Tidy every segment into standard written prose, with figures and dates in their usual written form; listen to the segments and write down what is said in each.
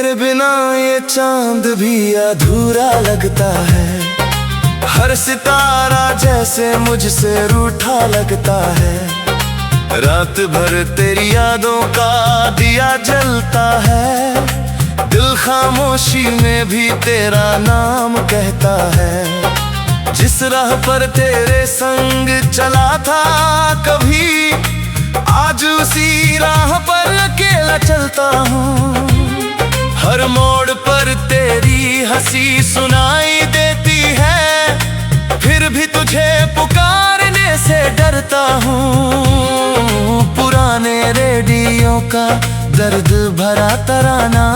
तेरे बिना ये चांद भी अधूरा लगता है। हर सितारा जैसे मुझसे रूठा लगता है। रात भर तेरी यादों का दिया जलता है। दिल खामोशी में भी तेरा नाम कहता है। जिस राह पर तेरे संग चला था कभी, आज उसी राह पर अकेला चलता हूँ। हर मोड़ पर तेरी हंसी सुनाई देती है, फिर भी तुझे पुकारने से डरता हूँ। पुराने रेडियो का दर्द भरा तराना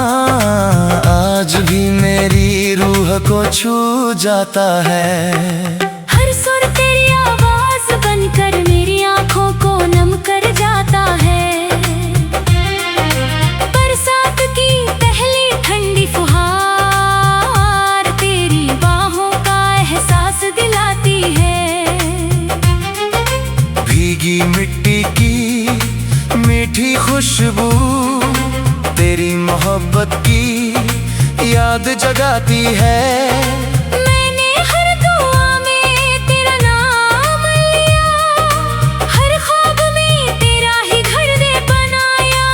आज भी मेरी रूह को छू जाता है। हर सुर तेरी आवाज बनकर मेरी आंखों को नम कर जाता है। बरसात की पहली ठंडी फुहार तेरी बाहों का एहसास दिलाती है। भीगी मिट्टी की मीठी खुशबू तेरी मोहब्बत की याद जगाती है। मैंने हर दुआ में तेरा नाम लिया, हर ख्वाब में तेरा ही घर दे बनाया।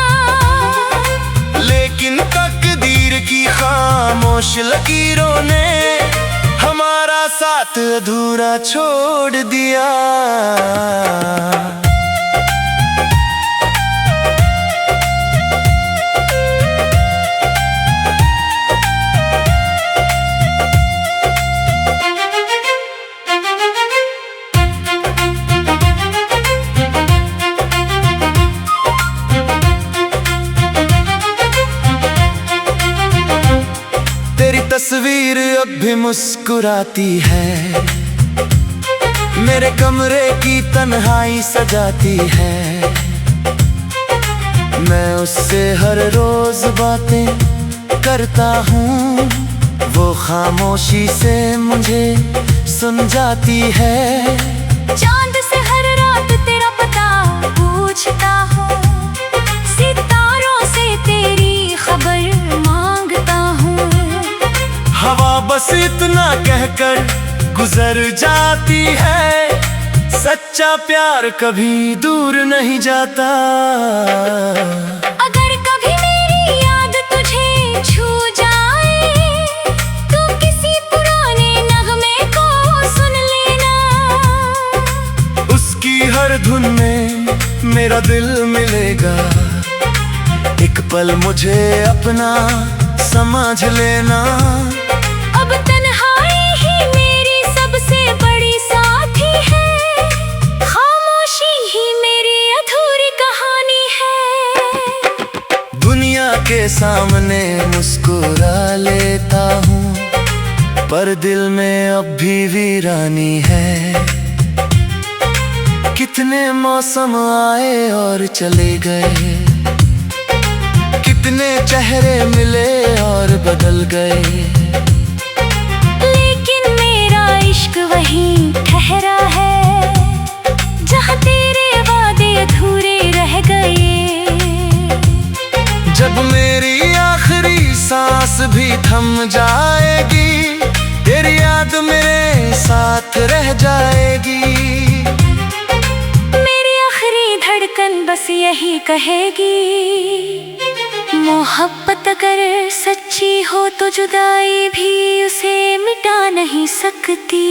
लेकिन तकदीर की खामोश लकीरों ने हमारा साथ अधूरा छोड़ दिया। तेरी तस्वीर अब भी मुस्कुराती है, मेरे कमरे की तन्हाई सजाती है। मैं उससे हर रोज बातें करता हूँ, वो खामोशी से मुझे सुन जाती है। चांद से हर रात तेरा पता पूछता हूँ, सितारों से तेरी खबर मांगता हूँ। हवा बस इतना कहकर गुजर जाती है, सच्चा प्यार कभी दूर नहीं जाता। अगर कभी मेरी याद तुझे छू जाए, तो किसी पुराने नगमे को सुन लेना। उसकी हर धुन में मेरा दिल मिलेगा, एक पल मुझे अपना समझ लेना। अब तन्हाई ही मेरी सबसे बड़ी साथी है, खामोशी ही मेरी अधूरी कहानी है। दुनिया के सामने मुस्कुरा लेता हूँ, पर दिल में अब भी वीरानी है। कितने मौसम आए और चले गए, कितने चेहरे मिले और बदल गए। लेकिन मेरा इश्क वहीं ठहरा है, जहाँ तेरे वादे अधूरे रह गए। जब मेरी आखिरी सांस भी थम जाएगी, तेरी याद मेरे साथ रह जाएगी। मेरी आखिरी धड़कन बस यही कहेगी, मोहब्बत अगर सच्ची हो तो जुदाई भी उसे मिटा नहीं सकती।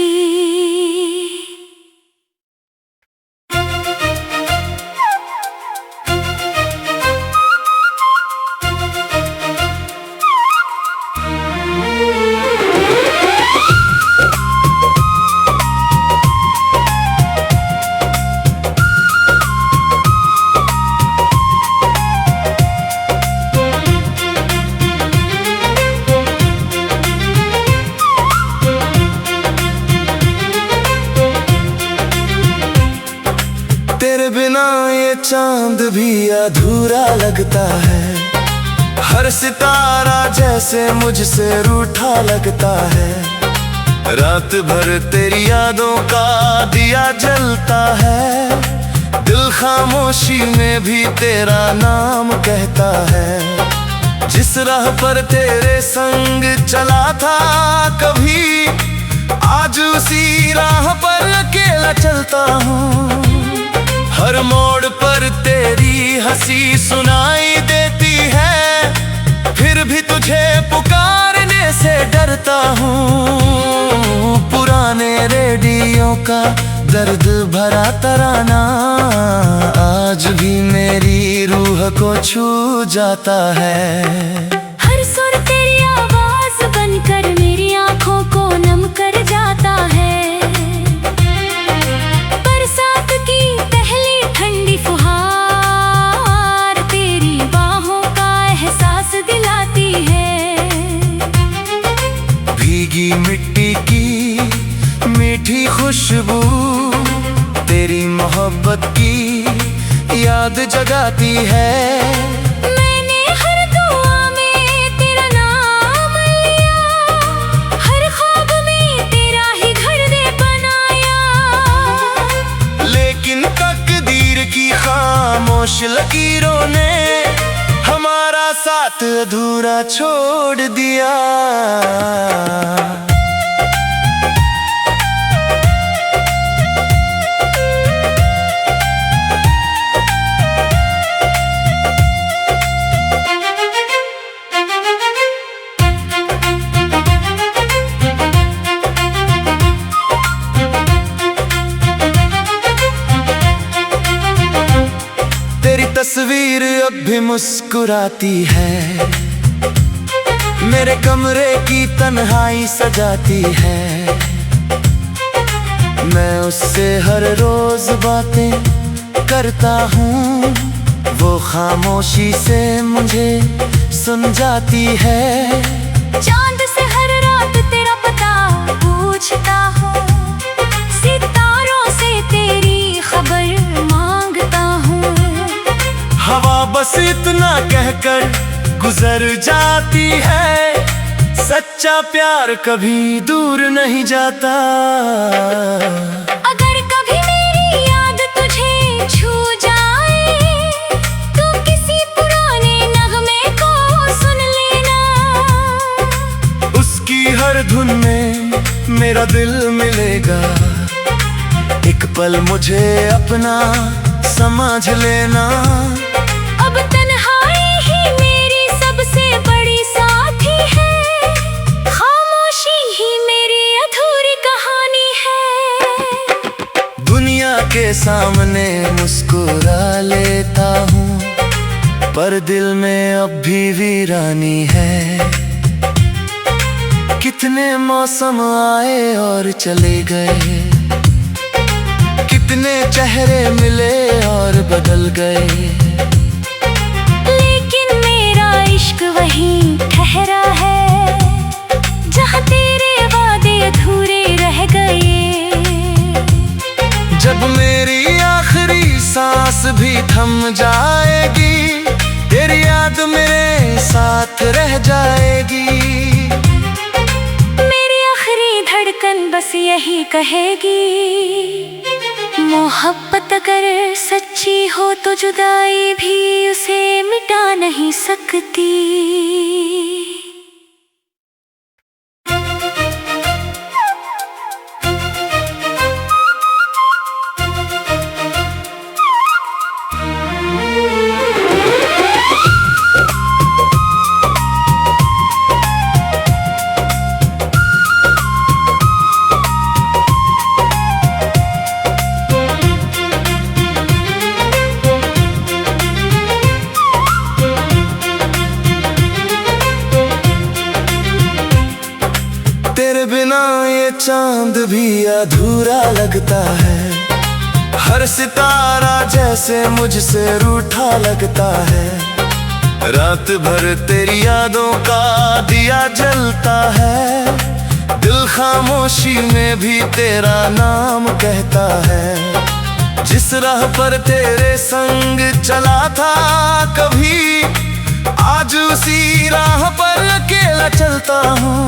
तेरे बिना ये चांद भी अधूरा लगता है। हर सितारा जैसे मुझसे रूठा लगता है। रात भर तेरी यादों का दिया जलता है। दिल खामोशी में भी तेरा नाम कहता है। जिस जिस राह पर तेरे संग चला था कभी, आज उसी राह पर अकेला चलता हूँ। हर मोड़ पर तेरी हंसी सुनाई देती है, फिर भी तुझे पुकारने से डरता हूँ। पुराने रेडियो का दर्द भरा तराना आज भी मेरी रूह को छू जाता है। हर सुर तेरी आवाज बनकर मेरी आंखों को नम कर जाता है। बरसात की पहली ठंडी फुहार तेरी बाहों का एहसास दिलाती है। भीगी मिट्टी की मीठी खुशबू तेरी मोहब्बत की याद जगाती है। मैंने हर दुआ में तेरा नाम लिया, हर ख्वाब में तेरा ही घर दे बनाया। लेकिन तकदीर की खामोश लकीरों ने हमारा साथ अधूरा छोड़ दिया। तस्वीर अब भी मुस्कुराती है, मेरे कमरे की तन्हाई सजाती है। मैं उससे हर रोज बातें करता हूँ, वो खामोशी से मुझे सुन जाती है। चांद से हर रात तेरा पता पूछता हूँ, सितारों से तेरी खबर मांगता हूँ। हवा बस इतना कहकर गुजर जाती है, सच्चा प्यार कभी दूर नहीं जाता। अगर कभी मेरी याद तुझे छू जाए तो किसी पुराने नगमे को सुन लेना। उसकी हर धुन में मेरा दिल मिलेगा, एक पल मुझे अपना समझ लेना। अब तन्हाई ही मेरी सबसे बड़ी साथी है, खामोशी ही मेरी अधूरी कहानी है। दुनिया के सामने मुस्कुरा लेता हूँ, पर दिल में अब भी वीरानी है। कितने मौसम आए और चले गए, कितने चेहरे मिले और बदल गए, लेकिन मेरा इश्क वहीं ठहरा है जहाँ तेरे वादे अधूरे रह गए। जब मेरी आखिरी सांस भी थम जाएगी, तेरी याद मेरे साथ रह जाएगी। मेरी आखिरी धड़कन बस यही कहेगी, मोहब्बत अगर सच्ची हो तो जुदाई भी उसे मिटा नहीं सकती। चांद भी अधूरा लगता है, हर सितारा जैसे मुझसे रूठा लगता है। रात भर तेरी यादों का दिया जलता है, दिल खामोशी में भी तेरा नाम कहता है। जिस राह पर तेरे संग चला था कभी, आज उसी राह पर अकेला चलता हूँ।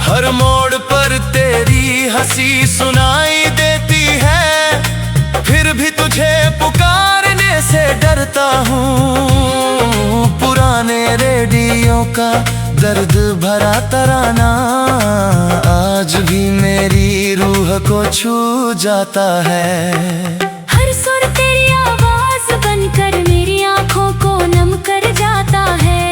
हर मोड़ पर तेरी हंसी सुनाई देती है, फिर भी तुझे पुकारने से डरता हूँ। पुराने रेडियो का दर्द भरा तराना आज भी मेरी रूह को छू जाता है। हर सुर तेरी आवाज बनकर मेरी आंखों को नम कर जाता है।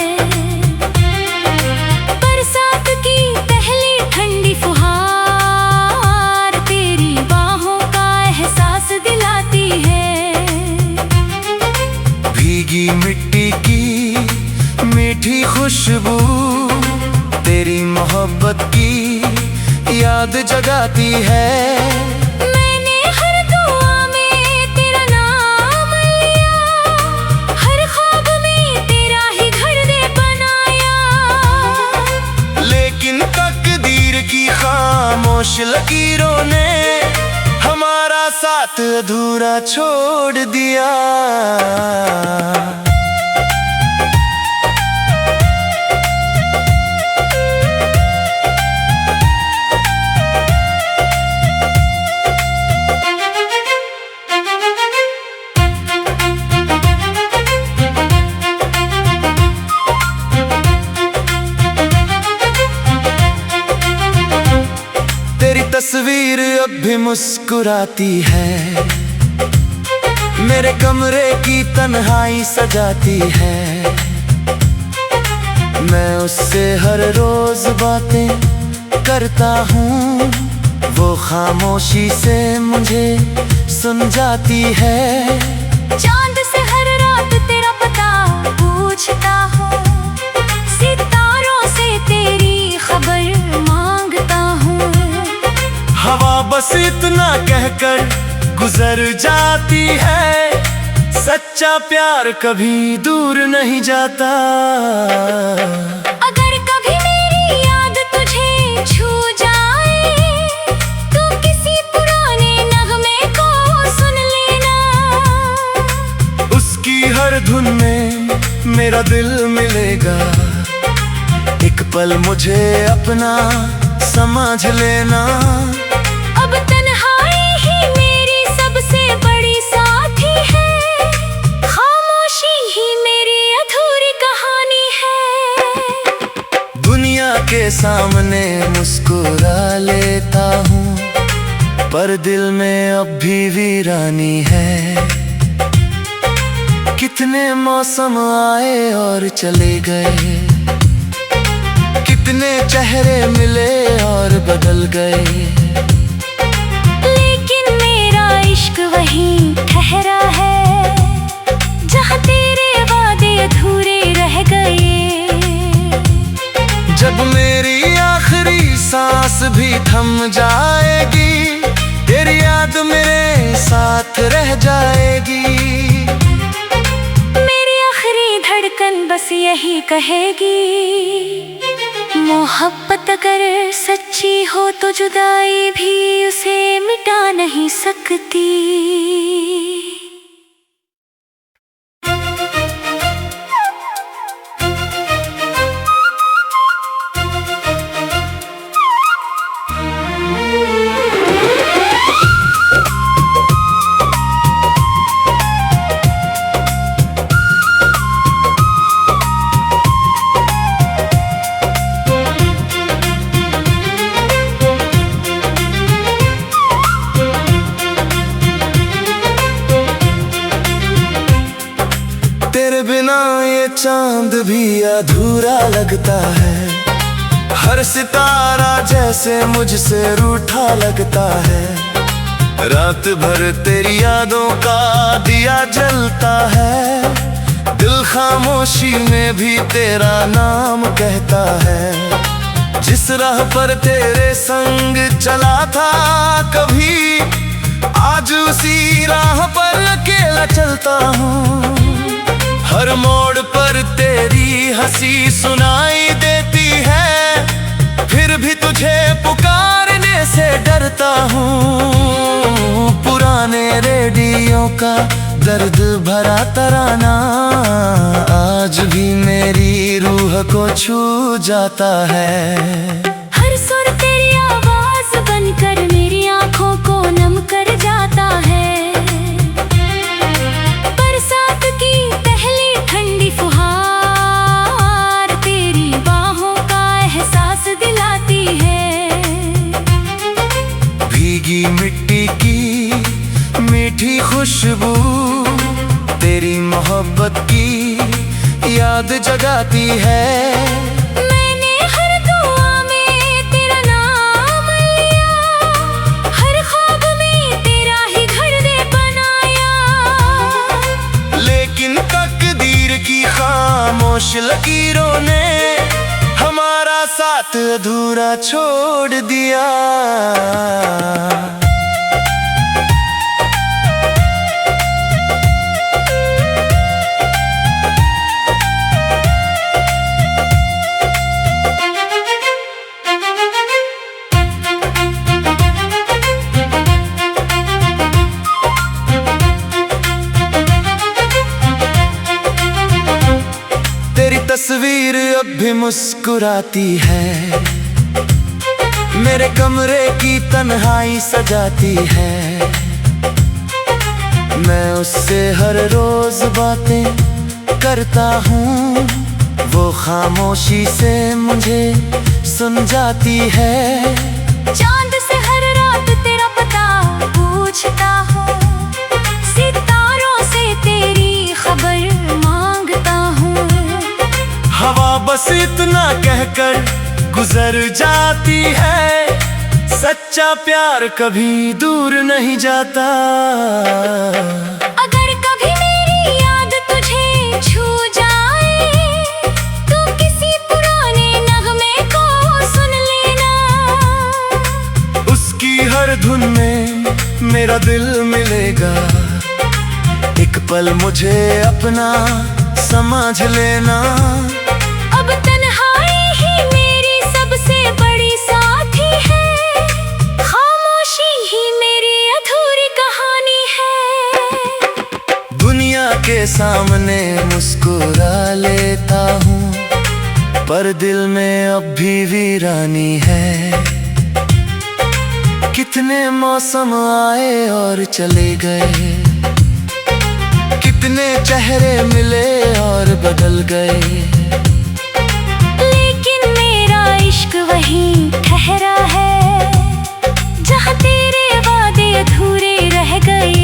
बरसात की पहली ठंडी फुहार तेरी बाहों का एहसास दिलाती है। भीगी मिट्टी की मीठी खुशबू तेरी मोहब्बत की याद जगाती है। मैंने हर दुआ में तेरा नाम लिया, हर ख्वाब में तेरा ही घर दे बनाया। लेकिन तकदीर की खामोश लकीरों ने हमारा साथ अधूरा छोड़ दिया। तेरी तस्वीर अब भी मुस्कुराती है, मेरे कमरे की तन्हाई सजाती है। मैं उससे हर रोज बातें करता हूँ, वो खामोशी से मुझे सुन जाती है। चांद से हर रात तेरा पता पूछता हूँ, सितारों से तेरी खबर मांगता हूँ। हवा बस इतना कहकर गुजर जाती है, सच्चा प्यार कभी दूर नहीं जाता। अगर कभी मेरी याद तुझे छू जाए तो किसी पुराने नगमे को सुन लेना। उसकी हर धुन में मेरा दिल मिलेगा, एक पल मुझे अपना समझ लेना। अब तन्हाई ही मेरी सबसे बड़ी साथी है, खामोशी ही मेरी अधूरी कहानी है। दुनिया के सामने मुस्कुरा लेता हूँ, पर दिल में अब भी वीरानी है। कितने मौसम आए और चले गए, कितने चेहरे मिले और बदल गए, लेकिन मेरा इश्क वहीं ठहरा है जहाँ तेरे वादे अधूरे रह गए। जब मेरी आखिरी सांस भी थम जाएगी, तेरी याद मेरे साथ रह जाएगी। मेरी आखिरी धड़कन बस यही कहेगी, मोहब्बत अगर सच्ची हो तो जुदाई भी उसे मिटा नहीं सकती। तेरे बिना ये चांद भी अधूरा लगता है, हर सितारा जैसे मुझसे रूठा लगता है। रात भर तेरी यादों का दिया जलता है, दिल खामोशी में भी तेरा नाम कहता है। जिस राह पर तेरे संग चला था कभी, आज उसी राह पर अकेला चलता हूँ। हर मोड़ पर तेरी हंसी सुनाई देती है, फिर भी तुझे पुकारने से डरता हूँ। पुराने रेडियो का दर्द भरा तराना आज भी मेरी रूह को छू जाता है। हर सुर तेरी आवाज बनकर मेरी आंखों को नम कर जाता है। बरसात की पहली ठंडी फुहार जगाती है। मैंने हर दुआ में तेरा नाम लिया, हर ख्वाब में तेरा ही घर दे बनाया। लेकिन तकदीर की खामोश लकीरों ने हमारा साथ अधूरा छोड़ दिया। तेरी तस्वीर अब भी मुस्कुराती है, मेरे कमरे की तन्हाई सजाती है। मैं उससे हर रोज बातें करता हूँ, वो खामोशी से मुझे सुन जाती है। चांद से हर रात तेरा पता पूछता हूँ, सितारों से तेरी खबर मांगता हूँ। हवा बस इतना कहकर गुजर जाती है, सच्चा प्यार कभी दूर नहीं जाता। अगर कभी मेरी याद तुझे छू जाए, तो किसी पुराने नगमे को सुन लेना। उसकी हर धुन में मेरा दिल मिलेगा, एक पल मुझे अपना समझ लेना। अब तन्हाई ही मेरी सबसे बड़ी साथी है, खामोशी ही मेरी अधूरी कहानी है। दुनिया के सामने मुस्कुरा लेता हूँ, पर दिल में अब भी वीरानी है। कितने मौसम आए और चले गए, कितने चेहरे मिले और बदल गए, लेकिन मेरा इश्क वहीं ठहरा है, जहाँ तेरे वादे अधूरे रह गए।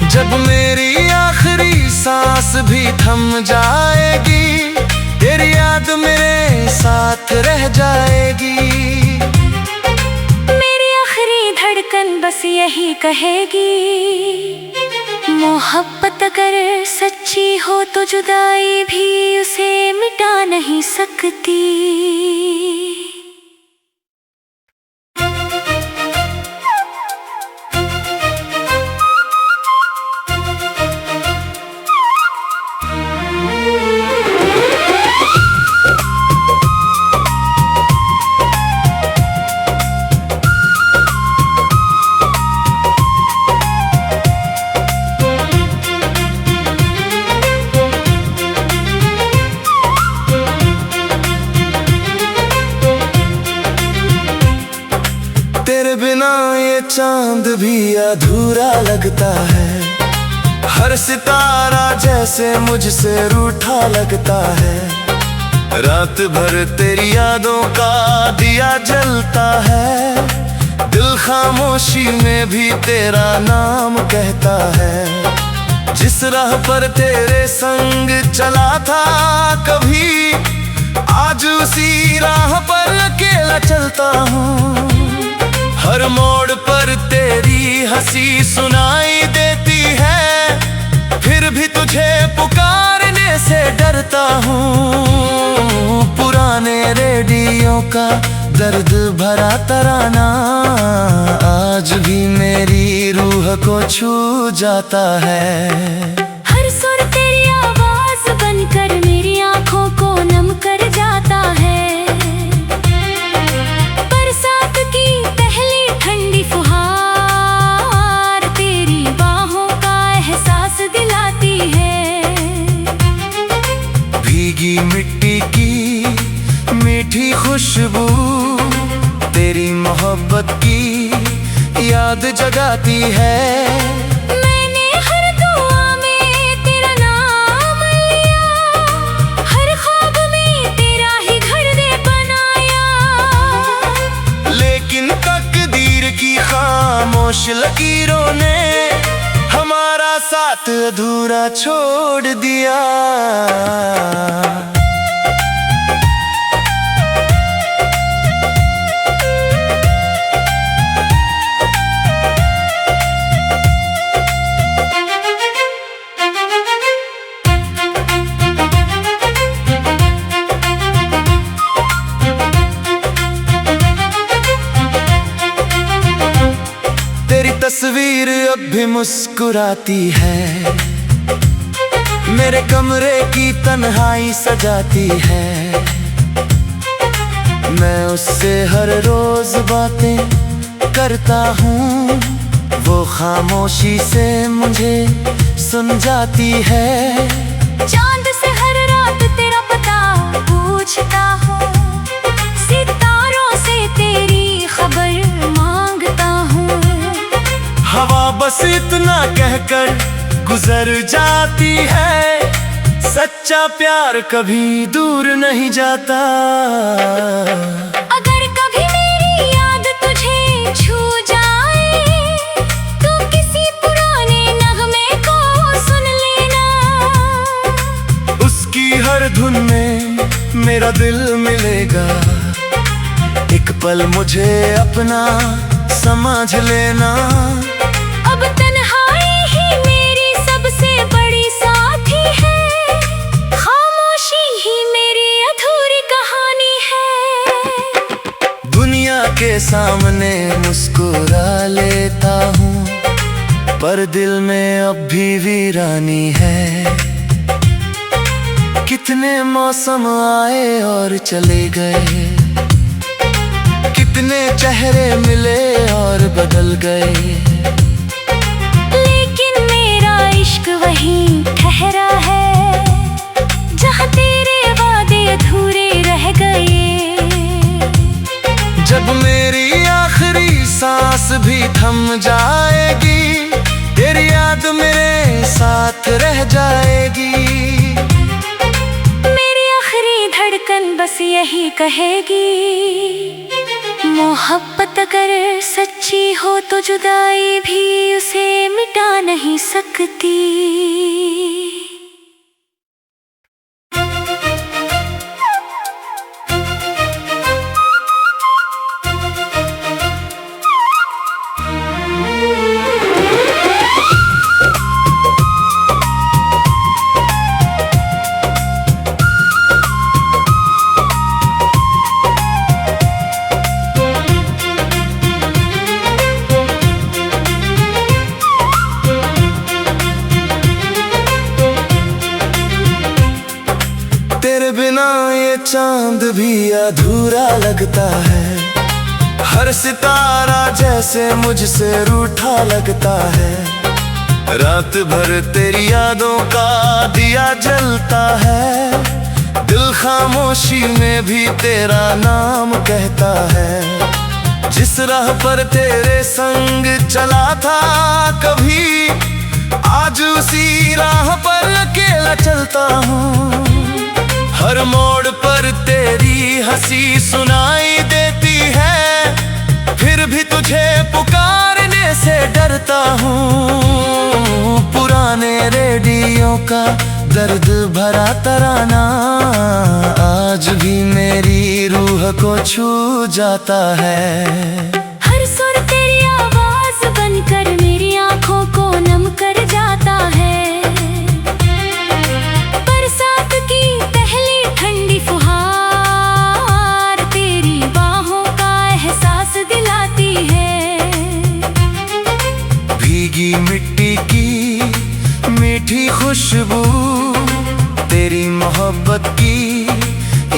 जब मेरी आखिरी सांस भी थम जाएगी, तेरी याद मेरे साथ रह जाएगी। मेरी आखिरी धड़कन बस यही कहेगी, मोहब्बत अगर सच्ची हो तो जुदाई भी उसे मिटा नहीं सकती। तेरे बिना ये चांद भी अधूरा लगता है, हर सितारा जैसे मुझसे रूठा लगता है। रात भर तेरी यादों का दिया जलता है, दिल खामोशी में भी तेरा नाम कहता है। जिस राह पर तेरे संग चला था कभी, आज उसी राह पर अकेला चलता हूँ। हर मोड़ पर तेरी हंसी सुनाई देती है, फिर भी तुझे पुकारने से डरता हूँ। पुराने रेडियो का दर्द भरा तराना आज भी मेरी रूह को छू जाता है। हर सुर तेरी आवाज बनकर मेरी आंखों को नम कर जाता है। बरसात की पहली ठंडी फुहार तेरी बाहों का एहसास दिलाती है। भीगी मिट्टी की मीठी खुशबू तेरी मोहब्बत की याद जगाती है। मैंने हर दुआ में तेरा नाम लिया, हर ख्वाब में तेरा ही घर दे बनाया। लेकिन तकदीर की खामोश लकीरों ने हमारा साथ साथ अधूरा छोड़ दिया। तेरी तस्वीर अब भी मुस्कुराती है, मेरे कमरे की तन्हाई सजाती है। मैं उससे हर रोज बातें करता हूँ, वो खामोशी से मुझे सुन जाती है। चांद से हर रात तेरा पता पूछता हूँ, सितारों से तेरी खबर मांगता हूँ। हवा बस इतना कहकर गुजर जाती है, सच्चा प्यार कभी दूर नहीं जाता। अगर कभी मेरी याद तुझे छू जाए, तो किसी पुराने नगमे को सुन लेना। उसकी हर धुन में मेरा दिल मिलेगा, एक पल मुझे अपना समझ लेना। अब तन्हाई ही मेरी सबसे बड़ी साथी है, खामोशी ही मेरी अधूरी कहानी है। दुनिया के सामने मुस्कुरा लेता हूँ, पर दिल में अब भी वीरानी है। कितने मौसम आए और चले गए, कितने चेहरे मिले और बदल गए, लेकिन मेरा इश्क वहीं ठहरा है, जहाँ तेरे वादे अधूरे रह गए। जब मेरी आखिरी सांस भी थम जाएगी, तेरी याद मेरे साथ रह जाएगी। मेरी आखिरी धड़कन बस यही कहेगी, मोहब्बत अगर सच्ची हो तो जुदाई भी उसे मिटा नहीं सकती। तेरे बिना ये चांद भी अधूरा लगता है, हर सितारा जैसे मुझसे रूठा लगता है। रात भर तेरी यादों का दिया जलता है, दिल खामोशी में भी तेरा नाम कहता है। जिस राह पर तेरे संग चला था कभी, आज उसी राह पर अकेला चलता हूँ। हर मोड़ पर तेरी हंसी सुनाई देती है, फिर भी तुझे पुकारने से डरता हूँ। पुराने रेडियो का दर्द भरा तराना आज भी मेरी रूह को छू जाता है। हर सुर तेरी आवाज बनकर मेरी आंखों को नम कर जाता है। बरसात की पहली ठंडी फुहार तेरी बाहों का एहसास दिलाती है। भीगी मिट्टी की मीठी खुशबू तेरी मोहब्बत की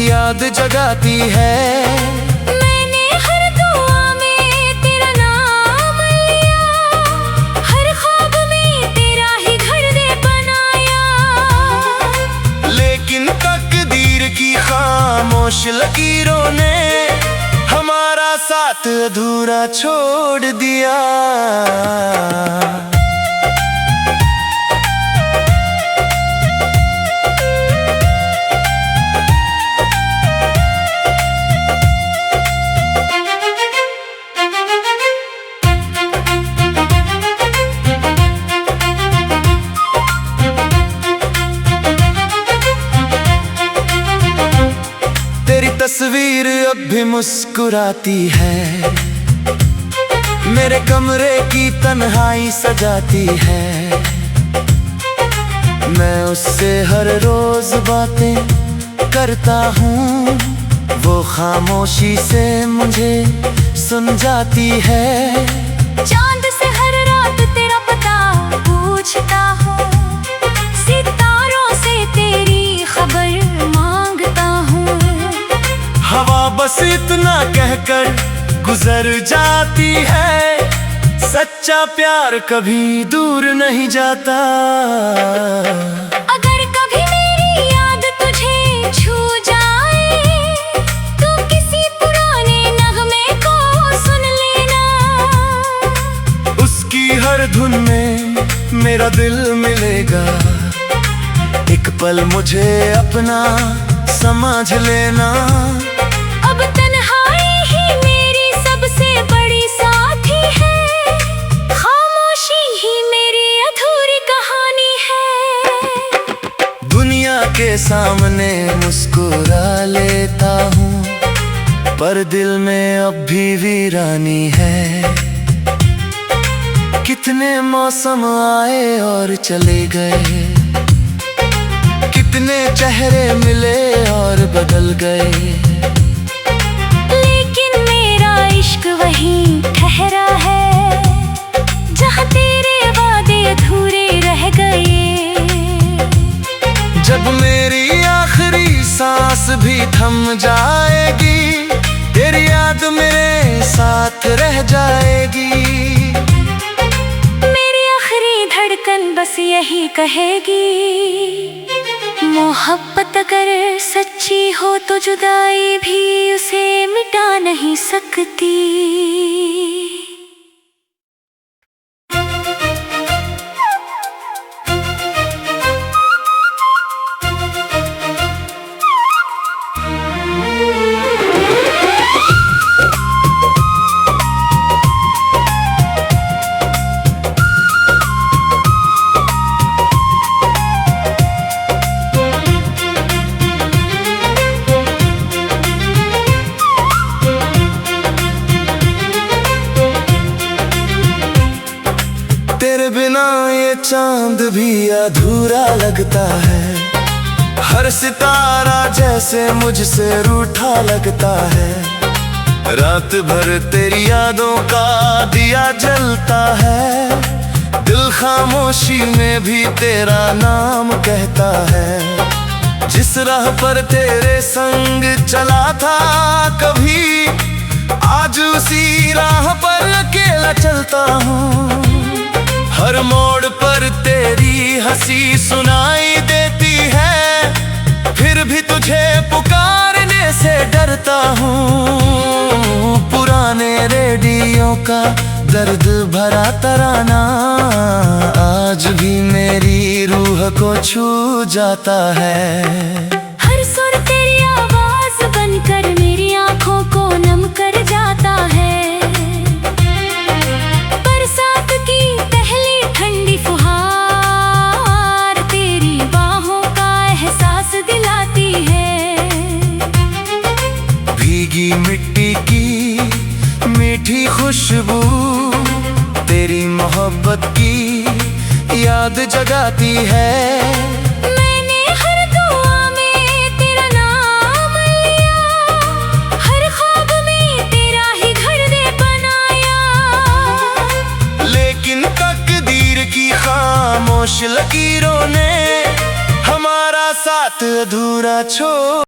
याद जगाती है। मैंने हर दुआ में तेरा नाम लिया, हर ख्वाब में तेरा ही घर दे बनाया। लेकिन तकदीर की खामोश लकीरों ने हमारा साथ अधूरा छोड़ दिया। तस्वीर अब भी मुस्कुराती है, मेरे कमरे की तन्हाई सजाती है। मैं उससे हर रोज बातें करता हूँ, वो खामोशी से मुझे सुन जाती है। चांद से हर रात तेरा पता पूछता हूँ, सितारों से तेरी खबर मांगता हूँ। हवा बस इतना कहकर गुजर जाती है, सच्चा प्यार कभी दूर नहीं जाता। अगर कभी मेरी याद तुझे छू जाए, तो किसी पुराने नगमे को सुन लेना। उसकी हर धुन में मेरा दिल मिलेगा, एक पल मुझे अपना समझ लेना। अब तन्हाई ही मेरी सबसे बड़ी साथी है, खामोशी ही मेरी अधूरी कहानी है। दुनिया के सामने मुस्कुरा लेता हूँ, पर दिल में अब भी वीरानी है। कितने मौसम आए और चले गए, कितने चेहरे मिले और बदल गए, लेकिन मेरा इश्क वहीं ठहरा है, जहाँ तेरे वादे अधूरे रह गए। जब मेरी आखिरी सांस भी थम जाएगी, तेरी याद मेरे साथ रह जाएगी। मेरी आखिरी धड़कन बस यही कहेगी, मोहब्बत अगर सच्ची हो तो जुदाई भी उसे मिटा नहीं सकती। तेरे बिना ये चांद भी अधूरा लगता है, हर सितारा जैसे मुझसे रूठा लगता है। रात भर तेरी यादों का दिया जलता है, दिल खामोशी में भी तेरा नाम कहता है। जिस राह पर तेरे संग चला था कभी, आज उसी राह पर अकेला चलता हूँ। हर मोड़ पर तेरी हंसी सुनाई देती है, फिर भी तुझे पुकारने से डरता हूँ। पुराने रेडियो का दर्द भरा तराना आज भी मेरी रूह को छू जाता है। हर सुर तेरी आवाज बनकर मेरी आंखों को नम कर जाता है। बरसात की पहली ठंडी फुहार तेरी बाहों का एहसास दिलाती है। भीगी मिट्टी की मीठी खुशबू तेरी मोहब्बत की याद जगाती है। मैंने हर दुआ में तेरा नाम लिया, हर ख्वाब में तेरा ही घर दे बनाया। लेकिन तकदीर की खामोश लकीरों ने हमारा साथ अधूरा छोड़